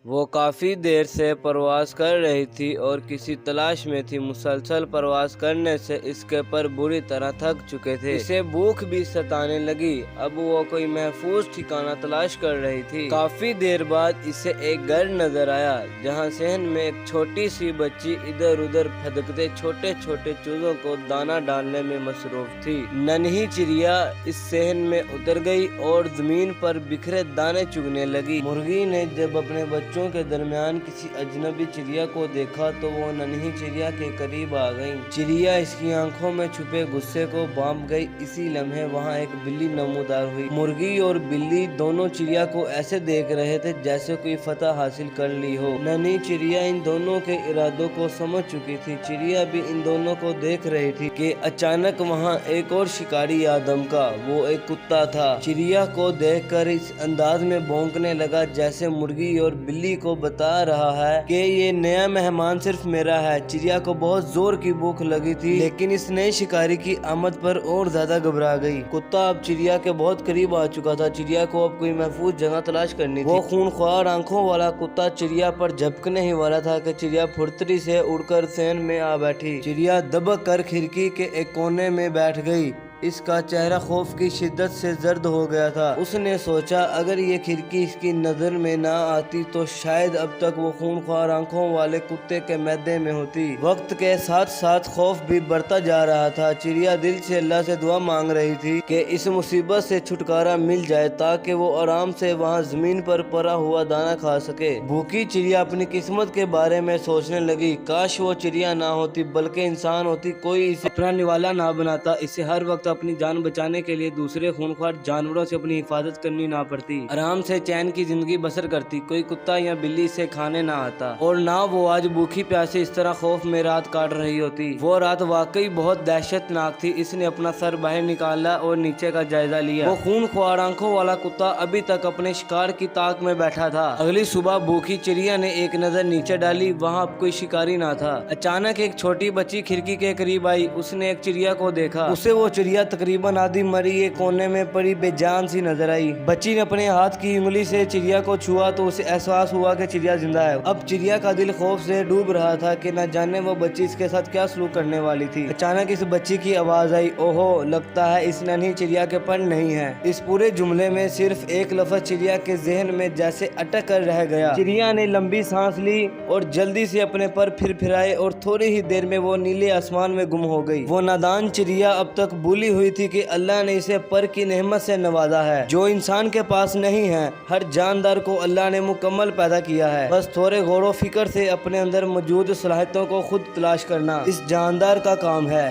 وہ کافی دیر سے پرواز کر رہی تھی اور کسی تلاش میں تھی۔ مسلسل پرواز کرنے سے اس کے پر بری طرح تھک چکے تھے۔ اسے بھوک بھی ستانے لگی۔ اب وہ کوئی محفوظ ٹھکانہ تلاش کر رہی تھی۔ کافی دیر بعد اسے ایک گھر نظر آیا جہاں صحن میں ایک چھوٹی سی بچی ادھر ادھر پھدکتے چھوٹے چھوٹے چوزوں کو دانہ ڈالنے میں مصروف تھی۔ ننھی چڑیا اس صحن میں اتر گئی اور زمین پر بکھرے دانے چگنے لگی۔ مرغی نے جب اپنے بچوں کے درمیان کسی اجنبی چڑیا کو دیکھا تو وہ ننھی چڑیا کے قریب آ گئی۔ چڑیا اس کی آنکھوں میں چھپے غصے کو بھانپ گئی۔ اسی لمحے وہاں ایک بلی نمودار ہوئی۔ مرغی اور بلی دونوں چڑیا کو ایسے دیکھ رہے تھے جیسے کوئی فتح حاصل کر لی ہو۔ ننھی چڑیا ان دونوں کے ارادوں کو سمجھ چکی تھی۔ چڑیا بھی ان دونوں کو دیکھ رہی تھی کہ اچانک وہاں ایک اور شکاری آ دمکا۔ وہ ایک کتا تھا۔ چڑیا کو دیکھ کر اس انداز میں بھونکنے لگا جیسے مرغی اور بلی کو بتا رہا ہے کہ یہ نیا مہمان صرف میرا ہے۔ چڑیا کو بہت زور کی بھوک لگی تھی لیکن اس نئے شکاری کی آمد پر اور زیادہ گھبرا گئی۔ کتا اب چڑیا کے بہت قریب آ چکا تھا۔ چڑیا کو اب کوئی محفوظ جگہ تلاش کرنی تھی۔ وہ خونخوار آنکھوں والا کتا چڑیا پر جھپکنے ہی والا تھا کہ چڑیا پھرتری سے اڑ کر صحن میں آ بیٹھی۔ چڑیا دبک کر کھڑکی کے ایک کونے میں بیٹھ گئی۔ اس کا چہرہ خوف کی شدت سے زرد ہو گیا تھا۔ اس نے سوچا اگر یہ کھڑکی اس کی نظر میں نہ آتی تو شاید اب تک وہ خونخوار آنکھوں والے کتے کے معدے میں ہوتی۔ وقت کے ساتھ ساتھ خوف بھی بڑھتا جا رہا تھا۔ چڑیا دل سے اللہ سے دعا مانگ رہی تھی کہ اس مصیبت سے چھٹکارا مل جائے تاکہ وہ آرام سے وہاں زمین پر پڑا ہوا دانہ کھا سکے۔ بھوکی چڑیا اپنی قسمت کے بارے میں سوچنے لگی۔ کاش وہ چڑیا نہ ہوتی بلکہ انسان ہوتی، کوئی اسے اپنا نوالا نہ بناتا، اسے ہر وقت اپنی جان بچانے کے لیے دوسرے خونخوار جانوروں سے اپنی حفاظت کرنی نہ پڑتی، آرام سے چین کی زندگی بسر کرتی، کوئی کتا یا بلی سے کھانے نہ آتا اور نہ وہ آج بھوکی پیاسے اس طرح خوف میں رات کاٹ رہی ہوتی۔ وہ رات واقعی بہت دہشت ناک تھی۔ اس نے اپنا سر باہر نکالا اور نیچے کا جائزہ لیا۔ وہ خونخوار آنکھوں والا کتا ابھی تک اپنے شکار کی تاک میں بیٹھا تھا۔ اگلی صبح بھوکی چڑیا نے ایک نظر نیچے ڈالی، وہاں اب کوئی شکاری نہ تھا۔ اچانک ایک چھوٹی بچی کھڑکی کے قریب آئی۔ اس نے ایک چڑیا کو دیکھا۔ اسے وہ چڑیا تقریباً آدھی مری ایک کونے میں پڑی بے جان سی نظر آئی۔ بچی نے اپنے ہاتھ کی انگلی سے چڑیا کو چھوا تو اسے احساس ہوا کہ چڑیا زندہ ہے۔ اب چڑیا کا دل خوف سے ڈوب رہا تھا کہ نہ جانے وہ بچی اس کے ساتھ کیا سلوک کرنے والی تھی۔ اچانک اس بچی کی آواز آئی، اوہو، لگتا ہے اس ننھی چڑیا کے پر نہیں ہے۔ اس پورے جملے میں صرف ایک لفظ چڑیا کے ذہن میں جیسے اٹک کر رہ گیا۔ چڑیا نے لمبی سانس لی اور جلدی سے اپنے پر پھر پھرائے اور تھوڑی ہی دیر میں وہ نیلے آسمان میں گم ہو گئی۔ وہ نادان چڑیا اب تک بھولی ہوئی تھی کہ اللہ نے اسے پر کی نعمت سے نوازا ہے جو انسان کے پاس نہیں ہے۔ ہر جاندار کو اللہ نے مکمل پیدا کیا ہے، بس تھوڑے غور و فکر سے اپنے اندر موجود صلاحیتوں کو خود تلاش کرنا اس جاندار کا کام ہے۔